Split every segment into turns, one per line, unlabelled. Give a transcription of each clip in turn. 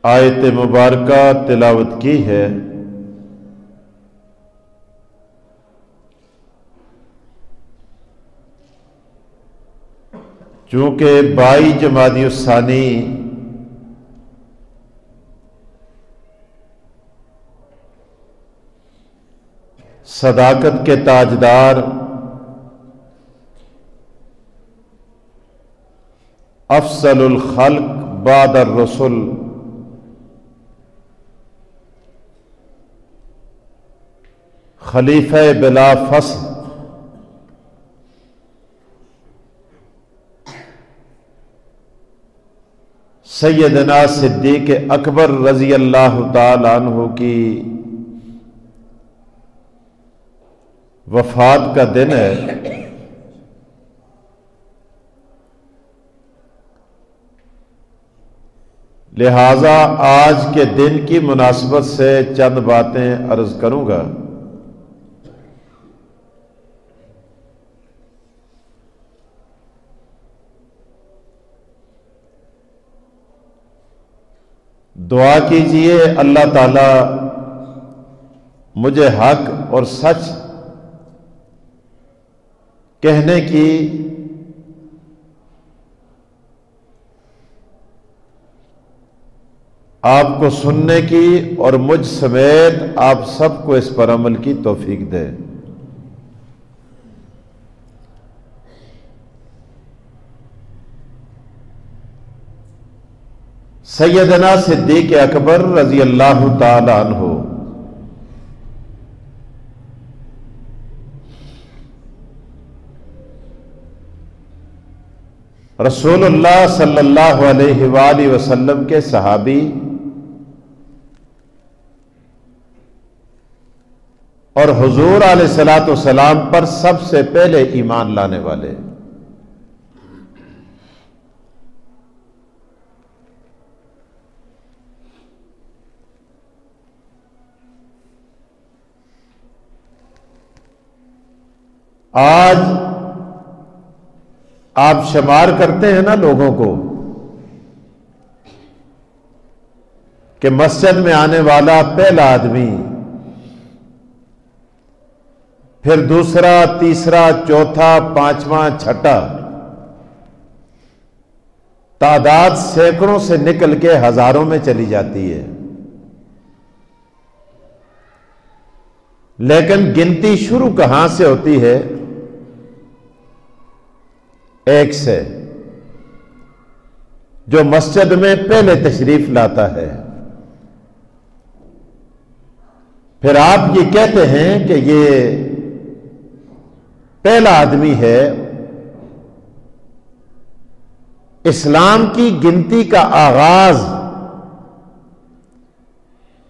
آیت مبارکہ تلاوت کی ہے۔ چونکہ 22 جمادی الثانی صداقت کے تاجدار افضل الخلق بعد الرسل خلیفہ بلا فصل سیدنا صدیق اکبر رضی اللہ تعالی عنہ کی وفات کا دن ہے۔ لہذا آج کے دن کی مناسبت سے چند باتیں عرض کروں گا۔ دعا کیجئے اللہ تعالی مجھے حق اور سچ کہنے کی آپ کو سننے کی اور مجھ سمیت آپ سب کو اس پر عمل کی توفیق دے۔ سیدنا صدیق اکبر رضی اللہ تعالی عنہ رسول اللہ صلی اللہ علیہ وآلہ وسلم کے صحابی اور حضور علیہ الصلوۃ والسلام پر سب سے پہلے ایمان لانے والے۔ آج آپ شمار کرتے ہیں نا لوگوں کو کہ مسجد میں آنے والا پہلا آدمی، پھر دوسرا، تیسرا، چوتھا، پانچواں، چھٹا، تعداد سینکڑوں سے نکل کے ہزاروں میں چلی جاتی ہے، لیکن گنتی شروع کہاں سے ہوتی ہے؟ ایک سے، جو مسجد میں پہلے تشریف لاتا ہے۔ پھر آپ یہ کہتے ہیں کہ یہ پہلا آدمی ہے۔ اسلام کی گنتی کا آغاز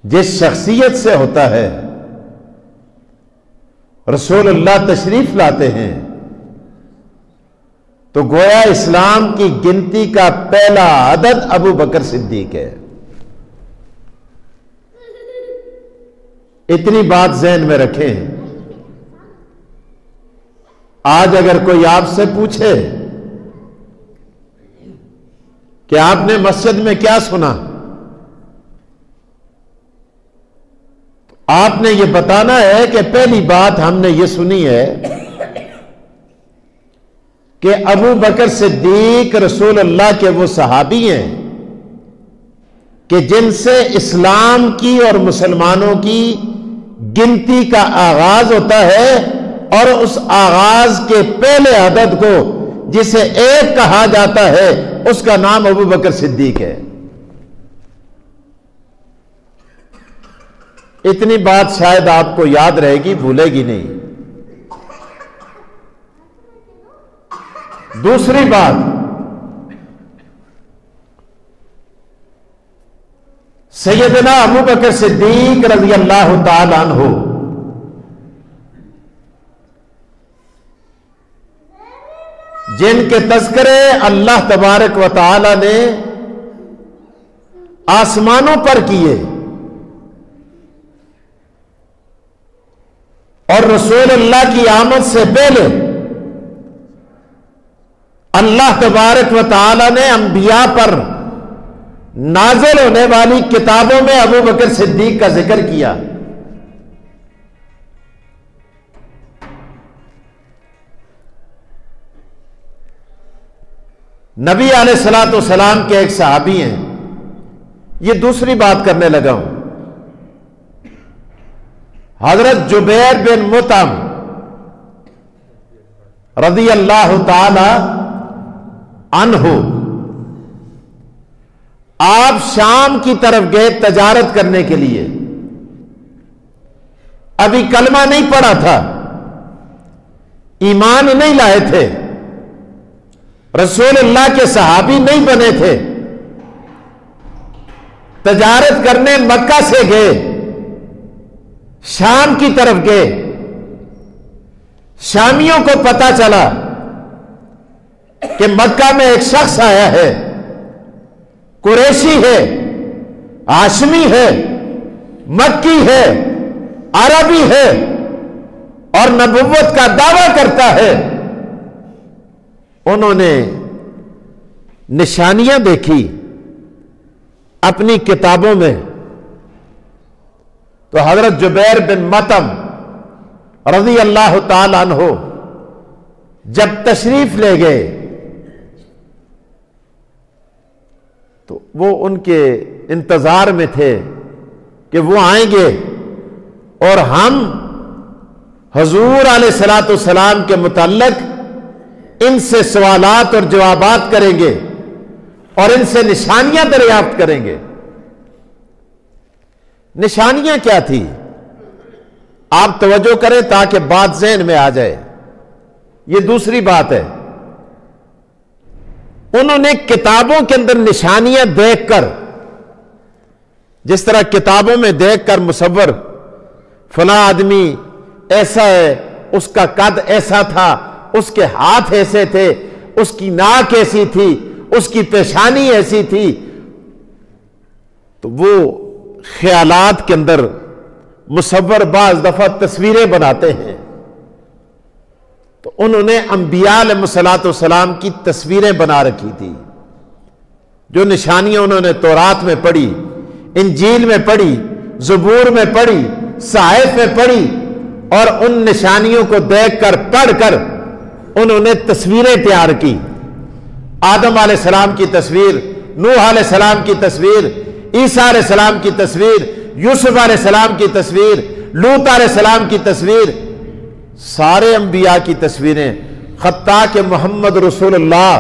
جس شخصیت سے ہوتا ہے، رسول اللہ تشریف لاتے ہیں، تو گویا اسلام کی گنتی کا پہلا عدد ابو بکر صدیق ہے۔ اتنی بات ذہن میں رکھیں۔ آج اگر کوئی آپ سے پوچھے کہ آپ نے مسجد میں کیا سنا، آپ نے یہ بتانا ہے کہ پہلی بات ہم نے یہ سنی ہے کہ ابو بکر صدیق رسول اللہ کے وہ صحابی ہیں کہ جن سے اسلام کی اور مسلمانوں کی گنتی کا آغاز ہوتا ہے، اور اس آغاز کے پہلے عدد کو جسے ایک کہا جاتا ہے اس کا نام ابو بکر صدیق ہے۔ اتنی بات شاید آپ کو یاد رہے گی، بھولے گی نہیں۔ دوسری بات، سیدنا ابو بکر صدیق رضی اللہ تعالی عنہ جن کے تذکرے اللہ تبارک و تعالی نے آسمانوں پر کیے اور رسول اللہ کی آمد سے پہلے اللہ تبارک و تعالی نے انبیاء پر نازل ہونے والی کتابوں میں ابو بکر صدیق کا ذکر کیا. نبی علیہ الصلوۃ والسلام کے ایک صحابی ہیں. یہ دوسری بات کرنے لگا ہوں. حضرت جبیر بن مطعم رضی اللہ تعالی عنہ آپ شام کی طرف گئے تجارت کرنے کے لیے. ابھی کلمہ نہیں پڑھا تھا، ایمان نہیں لائے تھے، رسول اللہ کے صحابی نہیں بنے تھے. تجارت کرنے مکہ سے گئے، شام کی طرف گئے. شامیوں کو پتا چلا کہ مکہ میں ایک شخص آیا ہے، قریشی ہے، ہاشمی ہے، مکی ہے، عربی ہے اور نبوت کا دعویٰ کرتا ہے. انہوں نے نشانیاں دیکھی اپنی کتابوں میں. تو حضرت جبیر بن مطعم رضی اللہ تعالی عنہ جب تشریف لے گئے تو وہ ان کے انتظار میں تھے کہ وہ آئیں گے اور ہم حضور علیہ الصلوۃ والسلام کے متعلق ان سے سوالات اور جوابات کریں گے اور ان سے نشانیاں دریافت کریں گے. نشانیاں کیا تھی؟ آپ توجہ کریں تاکہ بات ذہن میں آ جائے. یہ دوسری بات ہے. انہوں نے کتابوں کے اندر نشانیاں دیکھ کر، جس طرح کتابوں میں دیکھ کر مصور فلاں آدمی ایسا ہے، اس کا قد ایسا تھا، اس کے ہاتھ ایسے تھے، اس کی ناک ایسی تھی، اس کی پیشانی ایسی تھی، تو وہ خیالات کے اندر مصور بعض دفعہ تصویریں بناتے ہیں. تو انہوں نے انبیاء علیہ الصلوۃ والسلام کی تصویریں بنا رکھی تھی. جو نشانیاں انہوں نے تورات میں پڑھی، انجیل میں پڑھی، زبور میں پڑھی، صحائف میں پڑھی، اور ان نشانیوں کو دیکھ کر پڑھ کر انہوں نے تصویریں تیار کی. آدم علیہ السلام کی تصویر، نوح علیہ السلام کی تصویر، عیسیٰ علیہ السلام کی تصویر، یوسف علیہ السلام کی تصویر، لوط علیہ السلام کی تصویر، سارے انبیاء کی تصویریں. حتیٰ کہ محمد رسول اللہ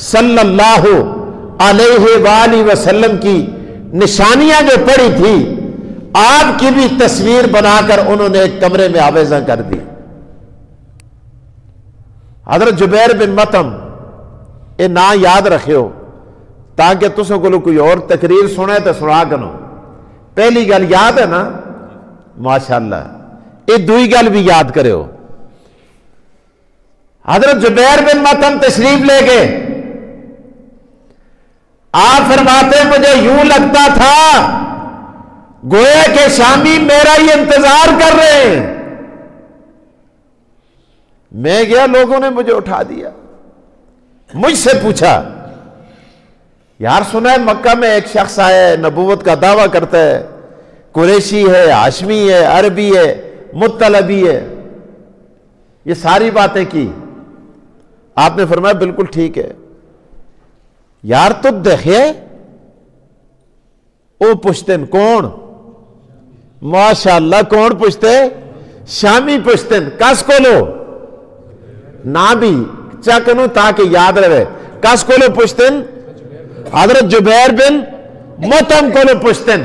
صلی اللہ علیہ وآلہ وسلم کی نشانیاں جو پڑھی تھی، آپ کی بھی تصویر بنا کر انہوں نے ایک کمرے میں آویزاں کر دی. حضرت جبیر بن مطعم یہ نا یاد رکھو تاکہ تسوں کو کوئی اور تقریر سنے تو سنا کنو. پہلی گل یاد ہے نا؟ ماشاءاللہ. یہ دوئی گل بھی یاد کرو. حضرت جبیر بن مطعم تشریف لے گئے. آپ فرماتے مجھے یوں لگتا تھا گویا کہ شامی میرا ہی انتظار کر رہے ہیں. میں گیا، لوگوں نے مجھے اٹھا دیا، مجھ سے پوچھا یار سنا ہے مکہ میں ایک شخص آیا ہے، نبوت کا دعویٰ کرتا ہے، قریشی ہے، ہاشمی ہے، عربی ہے، مطلبی ہے. یہ ساری باتیں کی. آپ نے فرمایا بالکل ٹھیک ہے. یار تو دیکھے او پشتن کون؟ ماشاءاللہ کون پشتے؟ شامی پشتن. کس کو لو نہ بھی چکنو تاکہ یاد رہے. کس کو لو پشتن؟ حضرت جبیر بن مطعم کو لو پشتن.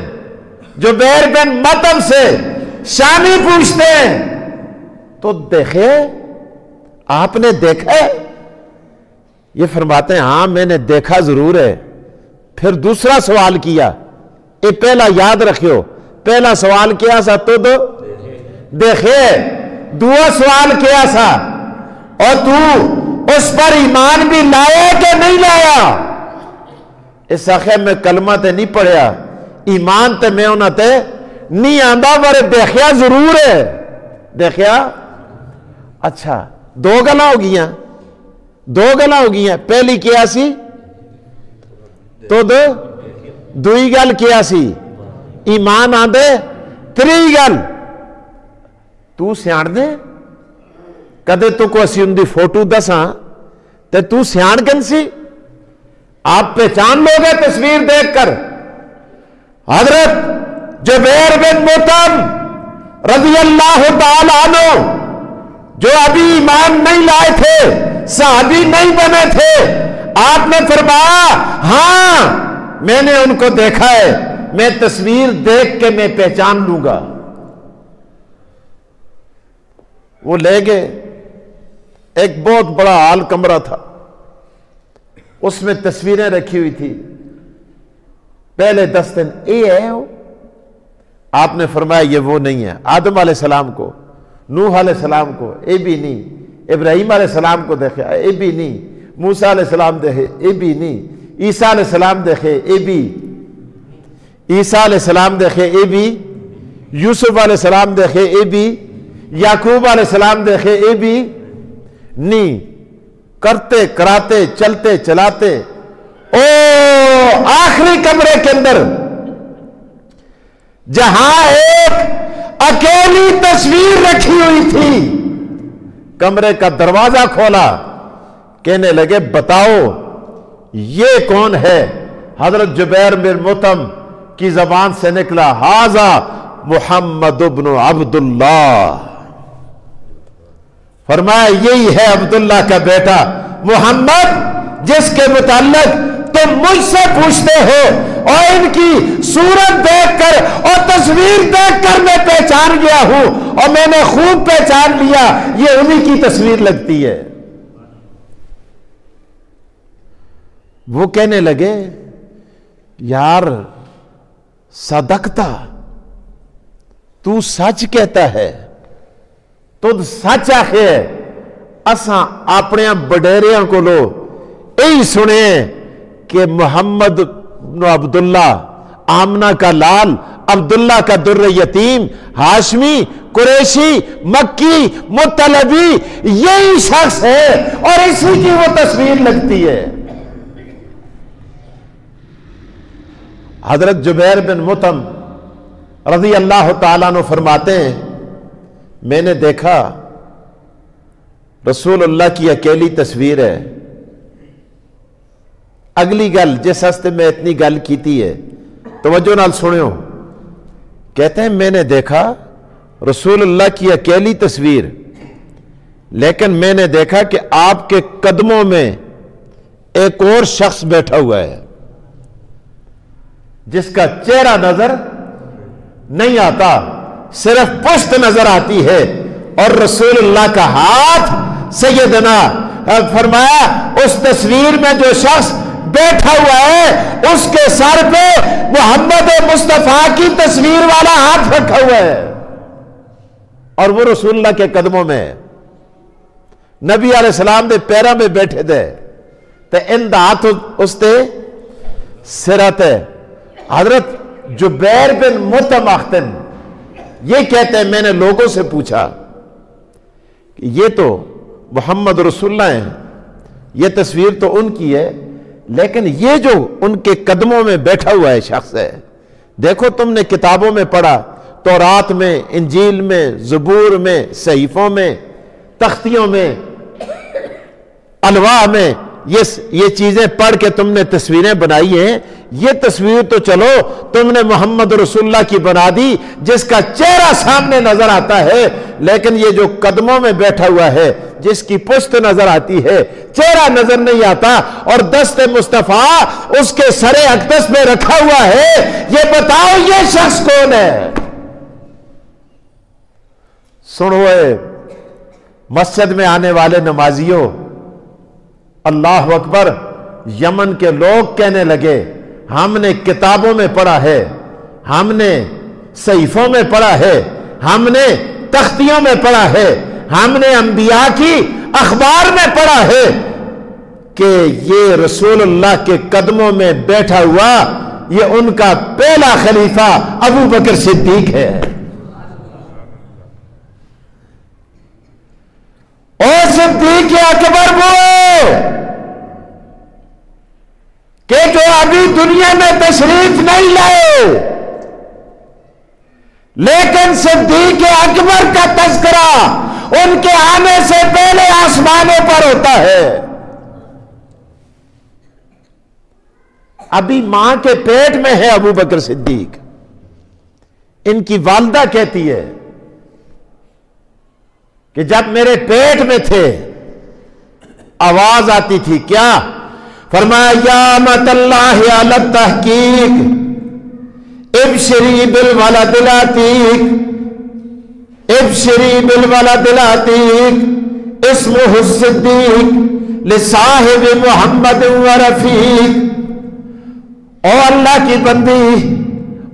جبیر بن مطعم سے شامی پوچھتے ہیں. تو دیکھے آپ نے دیکھا ہے؟ یہ فرماتے ہیں ہاں میں نے دیکھا ضرور ہے. پھر دوسرا سوال کیا. یہ پہلا یاد رکھو، پہلا سوال کیا سا تو دیکھے، دوسرا سوال کیا سا اور تو اس پر ایمان بھی لایا کہ نہیں لایا؟ اس آخر میں کلمہ تے نہیں پڑھیا، ایمان تے میں انہوں تے نہیں آندہ بارے دیکھیا ضرور ہے. دیکھیا اچھا دو گلا ہو گیا. دو گلا ہو گیا. پہلی کیا سی؟ تو دوئی گل کیا سی ایمان آندے تری گل تو سیان دے کدے تو کو اسی ان دی فوٹو دساں تے تو سیان گن سی آپ پہچان لو گے تصویر دیکھ کر حضرت جبیر بن مطعم رضی اللہ تعالیٰ عنہ جو ابھی ایمان نہیں لائے تھے صحابی نہیں بنے تھے آپ نے فرمایا ہاں میں نے ان کو دیکھا ہے میں تصویر دیکھ کے میں پہچان لوں گا وہ لے گئے ایک بہت بڑا ہال کمرہ تھا اس میں تصویریں رکھی ہوئی تھی پہلے 10 دن یہ ہے وہ آپ نے فرمایا یہ وہ نہیں ہے آدم علیہ السلام کو نوح علیہ السلام کو اے بھی نہیں ابراہیم علیہ السلام کو دیکھے اے بھی نہیں موسیٰ علیہ السلام دیکھے اے بھی نہیں عیسیٰ علیہ السلام دیکھے اے بھی عیسیٰ علیہ السلام دیکھے اے بھی یوسف علیہ السلام دیکھے اے بھی یعقوب علیہ السلام دیکھے اے بھی نہیں کرتے کراتے چلتے چلاتے او آخری کمرے کے اندر جہاں ایک اکیلی تصویر رکھی ہوئی تھی کمرے کا دروازہ کھولا کہنے لگے بتاؤ یہ کون ہے حضرت جبیر بن مطعم کی زبان سے نکلا ھذا محمد بن عبداللہ فرمایا یہی ہے عبداللہ کا بیٹا محمد جس کے متعلق تم مجھ سے پوچھتے ہو اور ان کی صورت دیکھ کر اور تصویر دیکھ کر میں پہچان گیا ہوں اور میں نے خوب پہچان لیا یہ انہی کی تصویر لگتی ہے وہ کہنے لگے یار صدقتا تو سچ کہتا ہے تو سچ آخے اساں اپنے بڈیریاں کو لو یہی سنے کہ محمد بن عبداللہ آمنہ کا لال عبداللہ کا در یتیم ہاشمی قریشی مکی مطلبی یہی شخص ہے اور اسی کی وہ تصویر لگتی ہے حضرت جبیر بن مطعم رضی اللہ تعالیٰ عنہ فرماتے ہیں میں نے دیکھا رسول اللہ کی اکیلی تصویر ہے اگلی گل جس ہستے میں اتنی گل کیتی ہے توجہ نال سنو کہتے ہیں میں نے دیکھا رسول اللہ کی اکیلی تصویر لیکن میں نے دیکھا کہ آپ کے قدموں میں ایک اور شخص بیٹھا ہوا ہے جس کا چہرہ نظر نہیں آتا صرف پشت نظر آتی ہے اور رسول اللہ کا ہاتھ سیدنا فرمایا اس تصویر میں جو شخص بیٹھا ہوا ہے اس کے سر پہ محمد مصطفیٰ کی تصویر والا ہاتھ رکھا ہوا ہے اور وہ رسول اللہ کے قدموں میں نبی علیہ السلام دے پیروں میں بیٹھے دے تے ان دا ہاتھ اس تے سرت ہے حضرت جبیر بن مطعم آختن یہ کہتے ہیں میں نے لوگوں سے پوچھا کہ یہ تو محمد رسول اللہ ہیں یہ تصویر تو ان کی ہے لیکن یہ جو ان کے قدموں میں بیٹھا ہوا ہے شخص ہے دیکھو تم نے کتابوں میں پڑھا تورات میں انجیل میں زبور میں صحیفوں میں تختیوں میں الواح میں یہ چیزیں پڑھ کے تم نے تصویریں بنائی ہیں یہ تصویر تو چلو تم نے محمد رسول اللہ کی بنا دی جس کا چہرہ سامنے نظر آتا ہے لیکن یہ جو قدموں میں بیٹھا ہوا ہے جس کی پشت نظر آتی ہے چہرہ نظر نہیں آتا اور دست مصطفیٰ اس کے سر اقدس میں رکھا ہوا ہے یہ بتاؤ یہ شخص کون ہے سنو مسجد میں آنے والے نمازیوں اللہ اکبر یمن کے لوگ کہنے لگے ہم نے کتابوں میں پڑھا ہے ہم نے صحیفوں میں پڑھا ہے ہم نے تختیوں میں پڑھا ہے ہم نے انبیاء کی اخبار میں پڑھا ہے کہ یہ رسول اللہ کے قدموں میں بیٹھا ہوا یہ ان کا پہلا خلیفہ ابو بکر صدیق ہے اور صدیق اکبر وہ کہ جو ابھی دنیا میں تشریف نہیں لائے لیکن صدیق اکبر کا تذکرہ ان کے آنے سے پہلے آسمانوں پر ہوتا ہے. ابھی ماں کے پیٹ میں ہے ابو بکر صدیق. ان کی والدہ کہتی ہے کہ جب میرے پیٹ میں تھے آواز آتی تھی کیا؟ فرمایا یا امۃ اللہ علی التحقیق ابشری بالولد العتیق ابشری بالولد العتیق اسمہ الصدیق لصاحب محمد و رفیق. او اللہ کی بندی،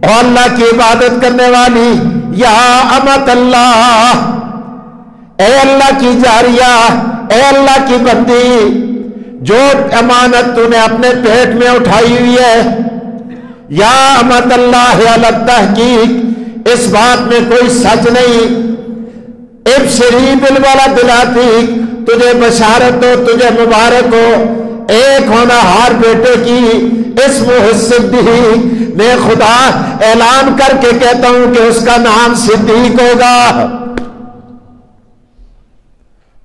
او اللہ کی عبادت کرنے والی، یا امت اللہ، اے اللہ کی جاریہ، اے اللہ کی بندی، جو امانت تو نے اپنے پیٹ میں اٹھائی ہوئی ہے، یا امت اللہ علی التحقیق، اس بات میں کوئی سچ نہیں. ابشری بالولد العتیق، تجھے بشارت ہو، تجھے مبارک ہو ایک ہونہار بیٹے کی. اسمہ الصدیق، میں خدا اعلان کر کے کہتا ہوں کہ اس کا نام صدیق ہوگا.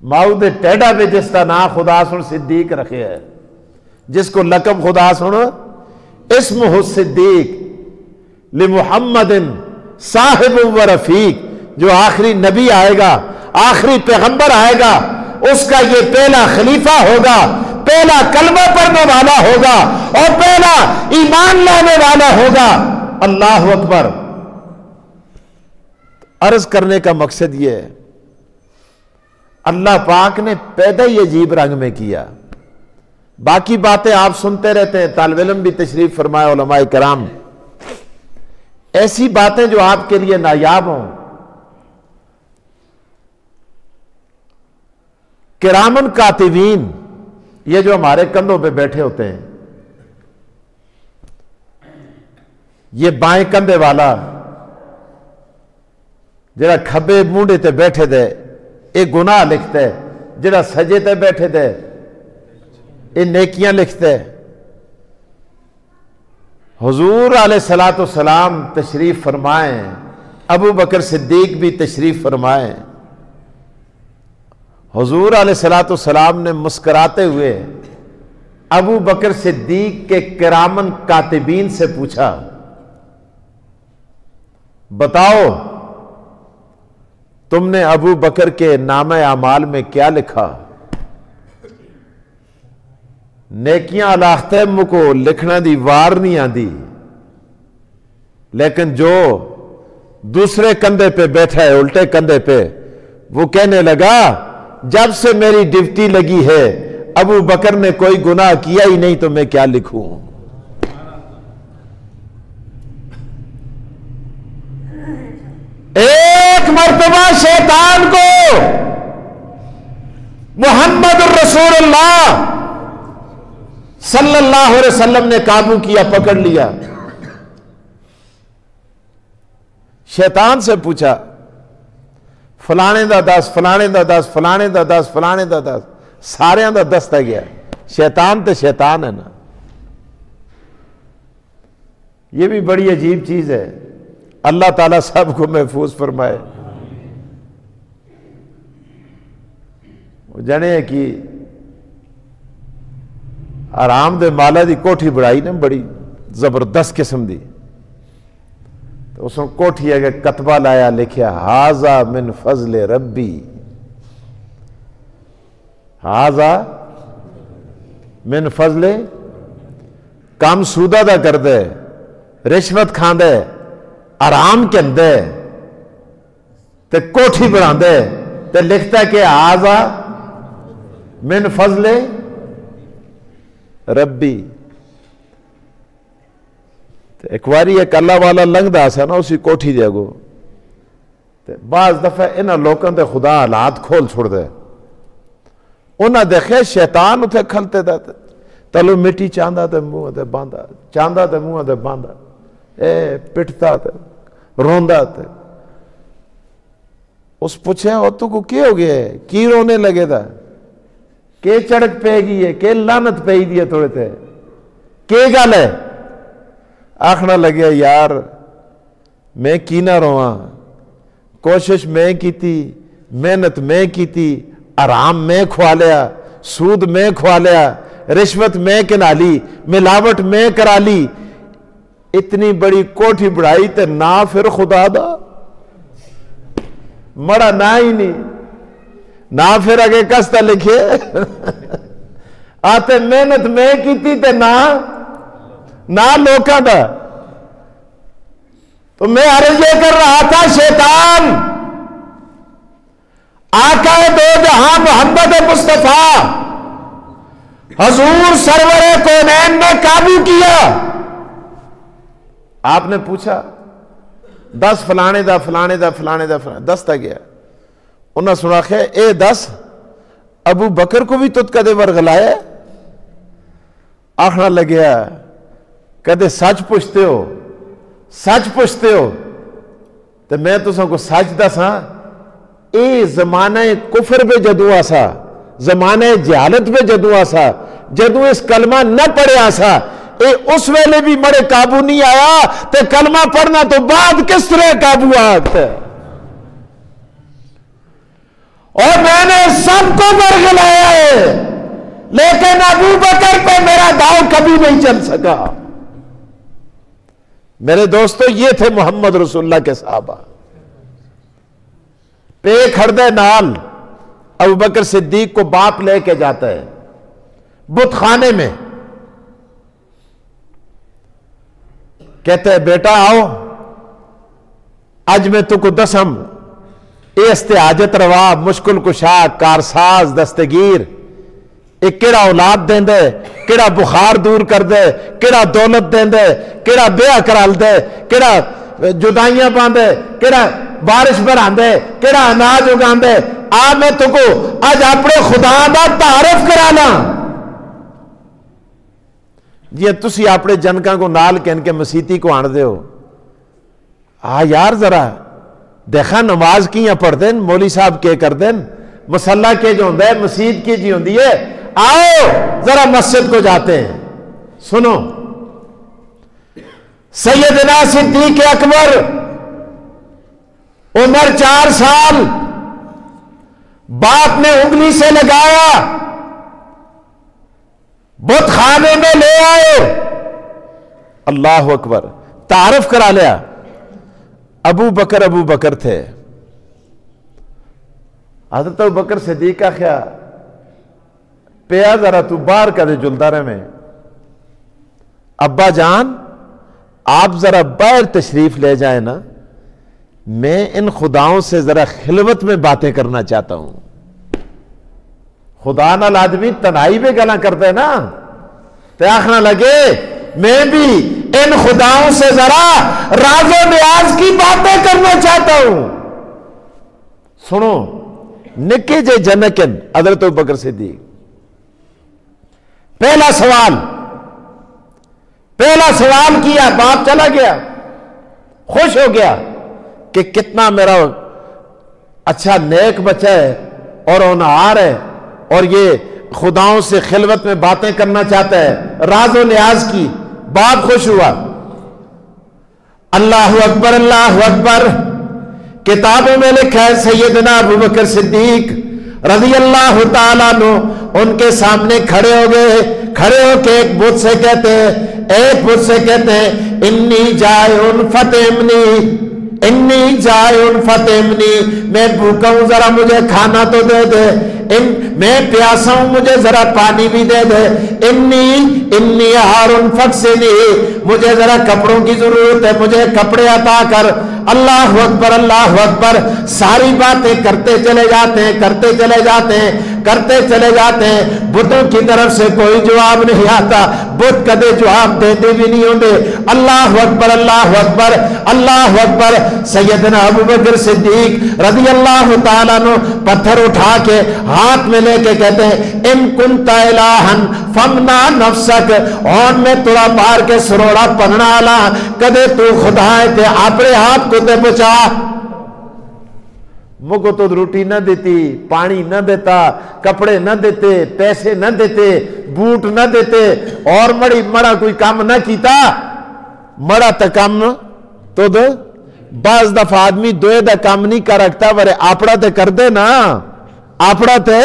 ماؤ دے ٹیڈا میں جس کا نام خدا سن صدیق رکھے ہے، جس کو لقب خدا سن اسمہ الصدیق لمحمد صاحب و رفیق. جو آخری نبی آئے گا، آخری پیغمبر آئے گا، اس کا یہ پہلا خلیفہ ہوگا، پہلا کلمہ پڑھنے والا ہوگا اور پہلا ایمان لانے والا ہوگا. اللہ اکبر. عرض کرنے کا مقصد یہ ہے اللہ پاک نے پیدا ہی عجیب رنگ میں کیا. باقی باتیں آپ سنتے رہتے ہیں، طالب علم بھی تشریف فرمائے، علماء کرام، ایسی باتیں جو آپ کے لیے نایاب ہوں. کرامن کاتبین، یہ جو ہمارے کندھوں پہ بیٹھے ہوتے ہیں، یہ بائیں کندھے والا جڑا کھبے مونڈے تے بیٹھے دے یہ گناہ لکھتے، جڑا سجے تے بیٹھے دے یہ نیکیاں لکھتے. حضور علیہ الصلوۃ والسلام تشریف فرمائیں، ابو بکر صدیق بھی تشریف فرمائیں. حضور علیہ الصلوۃ والسلام نے مسکراتے ہوئے ابو بکر صدیق کے کرامن کاتبین سے پوچھا بتاؤ تم نے ابو بکر کے نامہ اعمال میں کیا لکھا؟ نیکیاں الاختہ کو لکھنا دی وار نہیں آندی، لیکن جو دوسرے کندھے پہ بیٹھا ہے الٹے کندھے پہ وہ کہنے لگا جب سے میری ڈیوٹی لگی ہے ابو بکر نے کوئی گناہ کیا ہی نہیں تو میں کیا لکھوں. ایک مرتبہ شیطان کو محمد الرسول اللہ صلی اللہ علیہ وسلم نے قابو کیا، پکڑ لیا. شیطان سے پوچھا فلانے دا دس، فلانے دا دس، فلانے دا دس، فلانے دا دس، سارے دا دستا گیا. شیطان تو شیطان ہے نا. یہ بھی بڑی عجیب چیز ہے. اللہ تعالیٰ سب کو محفوظ فرمائے. جانے کہ آرام دے مالا دی کوٹھی بڑھائی نا بڑی زبردست قسم دی، تو اس نے کوٹھی اگے کتبہ لایا، لکھیا ہاذا من فضل ربی، ہاذا من فضل. کام سودہ دا کر دے، رشوت کھان دے، آرام کے اندے تے کوٹھی بڑھا دے تے لکھتا ہے کہ ہاذا من فضل ربی. ایک واری ایک اللہ والا لنگ دا سا نا اسی کوٹھی دے گو، بعض دفعہ انہاں لوکاں دے خدا حالات کھول چھوڑ دے. انہاں دیکھے شیطان اتھے کھلتے دا تلو مٹی چاندہ تے منہ تے باندھا، چاندہ تے منہ تے باندھا، اے پٹتا تے روندہ تے. اس پوچھے او تو کو کیا ہو گیا ہے، کی رونے لگے دا، کہ چڑک پہ گئی ہے، کہ لانت پہ ہی دیا تھوڑے تے. کہ گل ہے؟ آخنا لگیا یار میں کی نہ رواں، کوشش میں کیتی، محنت میں کیتی، آرام میں کھوا لیا، سود میں کھوا لیا، رشوت میں کنا لی، ملاوٹ میں کرا لی، اتنی بڑی کوٹھی بڑھائی تے نہ پھر خدا دا مڑا نہ ہی نہیں، نہ پھر اگے کستا لکھے آتے محنت میں کیتی تے نہ لوکاں دا۔ تو میں عرض یہ کر رہا تھا، شیطان آقا دو جہاں محمد مصطفیٰ حضور سرور کونین نے قابو کیا۔ آپ نے پوچھا 10 فلانے دا فلانے دا فلانے دا فلانے 10 تا گیا، انہاں سنا کہ اے 10 ابو بکر کو بھی تُت کدے ورغلایا؟ آخنا لگیا کدے سچ پوچھتے ہو، سچ پوچھتے ہو تو میں تو سن کو سچ دساں، اے زمانہ کفر پہ جدو آسا، زمانہ جہالت پہ جدو آسا، جدو اس کلمہ نہ پڑھے آسا، اے اس ویلے بھی مڑے قابو نہیں آیا، تے کلمہ پڑھنا تو بعد کس طرح قابو آتا ہے؟ اور میں نے سب کو ورغلایا ہے، لیکن ابو بکر پہ میرا داؤ کبھی نہیں چل سکا۔ میرے دوستو یہ تھے محمد رسول اللہ کے صحابہ۔ پے کھڑدے نال ابو بکر صدیق کو باپ لے کے جاتا ہے بت خانے میں، کہتے ہیں بیٹا آؤ اج میں تو کو دسم اے استحاجت روا مشکل کشا کارساز دستگیر، ایک کیڑا اولاد دین دے، کیڑا بخار دور کر دے، کیڑا دولت دین دے، کیڑا بیعہ کرال دے، کیڑا جدائیاں باندے، کیڑا بارش بران دے، کیڑا اناج اگان دے۔ آ میں تو کو آج اپنے خدا دا تعارف کرانا جی تسی اپنے جنکاں کو نال کہن کے مسیتی کو آن دے ہو۔ یار ذرا دیکھا نماز کیاں پڑھ دیں، مولی صاحب کے کر دیں، مسلح کے جو ہوندہ ہے، مسجد کی جی ہوندی ہے، آؤ ذرا مسجد کو جاتے ہیں۔ سنو سیدنا صدیق اکبر عمر 4 سال، باپ نے انگلی سے لگایا، بت خانے میں لے آئے، اللہ اکبر، تعارف کرا لیا، ابو بکر تھے۔ حضرت ابو بکر صدیق کا خیال پیا ذرا تو باہر کا دے جلدہ رہے میں، ابا جان آپ ذرا باہر تشریف لے جائیں نا، میں ان خداؤں سے ذرا خلوت میں باتیں کرنا چاہتا ہوں۔ خدا نال آدمی تنہائی میں گلا کرتے نا، تو آخنا لگے میں بھی ان خداؤں سے ذرا راز و نیاز کی باتیں کرنا چاہتا ہوں۔ سنو نکے جے جنکن حضرت ابو بکر صدیق، پہلا سوال کیا، باپ چلا گیا، خوش ہو گیا کہ کتنا میرا اچھا نیک بچہ ہے اور ہونہار ہے، اور یہ خداؤں سے خلوت میں باتیں کرنا چاہتا ہے، راز و نیاز کی۔ باپ خوش ہوا۔ اللہ اکبر اللہ اکبر، کتابوں میں لکھا ہے سیدنا ابو بکر صدیق رضی اللہ تعالیٰ عنہ ان کے سامنے کھڑے ہو گئے، کھڑے ہو کے ایک بت سے کہتے ہیں انی جائعن فطعمنی، میں بھوکا ہوں ذرا مجھے کھانا تو دے دے، میں پیاسا ہوں مجھے ذرا پانی بھی دے دے، انی عارن فاکسنی، مجھے ذرا کپڑوں کی ضرورت ہے، مجھے کپڑے عطا کر۔ اللہ اکبر اللہ اکبر، ساری باتیں کرتے چلے جاتے ہیں، بتوں کی طرف سے کوئی جواب نہیں آتا، بت کدے جواب دیتے بھی نہیں ہوتے۔ اللہ اکبر اللہ اکبر اللہ اکبر، سیدنا ابو بکر صدیق رضی اللہ تعالیٰ عنہ پتھر اٹھا کے ہاتھ میں لے کے کہتے ہیں ان کنت الہن فمنا نفسک، اور میں تڑا مار کے سروڑا پننا آلا، کدے تو خدا ہے تے اپنے آپ کو تے بچا۔ مجھ کو تو روٹی نہ دیتی، پانی نہ دیتا، کپڑے نہ دیتے، پیسے نہ دیتے، بوٹ نہ دیتے، اور مڑا کوئی کام نہ کیتا، مڑا تا کام تو دے بعض دفعہ آدمی دوئے دا کام نہیں کر رکھتا، ورے آپڑا تے کر دے نا، آپڑا تے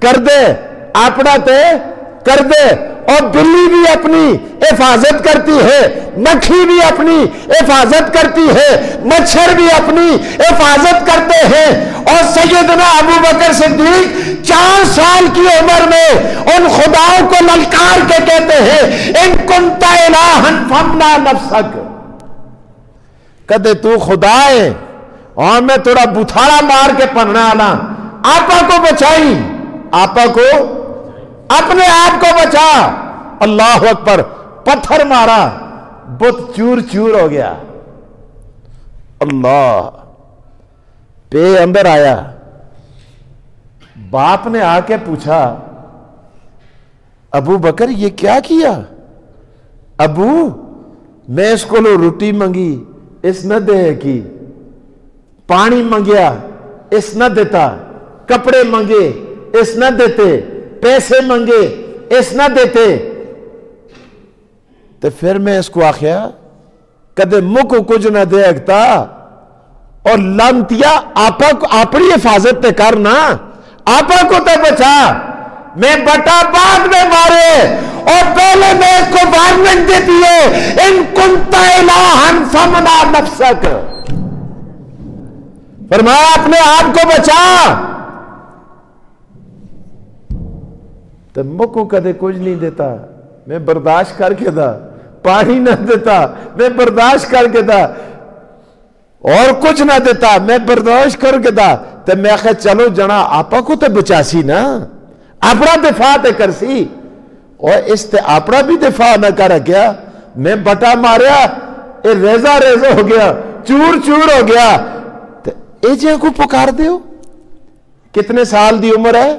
کر دے، آپڑا تے کر دے۔ اور بلی بھی اپنی حفاظت کرتی ہے، مکھی بھی اپنی حفاظت کرتی ہے، مچھر بھی اپنی حفاظت کرتے ہیں۔ اور سیدنا ابو بکر صدیق 4 سال کی عمر میں ان خداؤں کو للکار کے کہتے ہیں ان کنت الہا فامنع نفسک، کہتے تو خدا ہے اور میں تھوڑا بتھاڑا مار کے پڑھنا آنا، آپا کو بچائی، آپا کو اپنے آپ کو بچا۔ اللہ اکبر، پتھر مارا، بت چور چور ہو گیا۔ اللہ پہ اندر آیا، باپ نے آ کے پوچھا ابو بکر یہ کیا کیا؟ ابو میں اس کو روٹی منگی اس نہ دے کی، پانی منگیا اس نہ دیتا، کپڑے منگے اس نہ دیتے، پیسے منگے اس نہ دیتے، تو پھر میں اس کو آخیا کدے مکو کچھ نہ دے اگتا اور لانتیا آپا کو اپنی حفاظت تے کرنا، آپا کو تے بچا، میں بٹا بعد میں مارے اور پہلے میں اس کو وارننگ دیتی ہے ان کنت الہا فامنع نفسک، فرمایا اپنے آپ کو بچا۔ تو مکو کدے کچھ نہیں دیتا، میں برداشت کر کے دا، پانی نہ دیتا میں برداشت کر کے دا، اور کچھ نہ دیتا میں برداشت کر کے دا، تو میں کہا چلو جنا آپا کو تو بچاسی نا، اپنا دفاع تے کرسی، اور اس تے اپنا بھی دفاع نہ کر گیا، میں بٹا ماریا اے ریزہ ریزہ ہو گیا، چور چور ہو گیا، تو اے جے کو پکار دیو۔ کتنے سال دی عمر ہے؟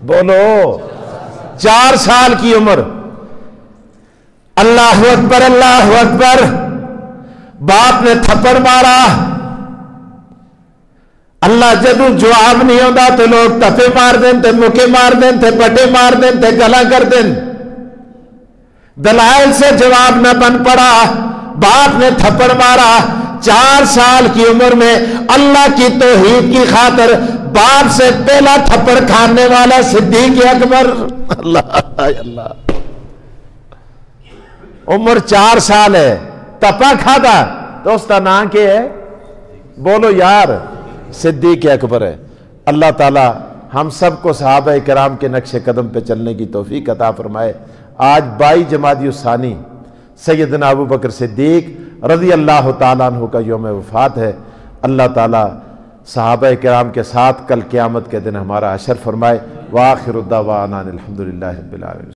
بولو 4 سال کی عمر۔ اللہ اکبر اللہ اکبر، باپ نے تھپڑ مارا، اللہ جدو جواب نہیں ہوتا تو لوگ تفے مار دیں تے مکے مار دیں تے بٹے مار دیں تے گلا کر دیں، دلائل سے جواب نہ بن پڑا، باپ نے تھپڑ مارا۔ 4 سال کی عمر میں اللہ کی توحید کی خاطر باپ سے پہلا تھپڑ کھانے والا صدیق اکبر۔ اللہ اللہ، عمر 4 سال ہے، تپا کھادا تو اس کا نام کیا ہے؟ بولو یار، صدیق اکبر ہے۔ اللہ تعالی ہم سب کو صحابہ کرام کے نقش قدم پہ چلنے کی توفیق عطا فرمائے۔ آج 22 جمادی الثانی سیدنا ابو بکر صدیق رضی اللہ تعالیٰ عنہ کا یوم وفات ہے۔ اللہ تعالی صحابہ کرام کے ساتھ کل قیامت کے دن ہمارا حشر فرمائے۔ وآخر الدعوانا الحمدللہ رب العالمین۔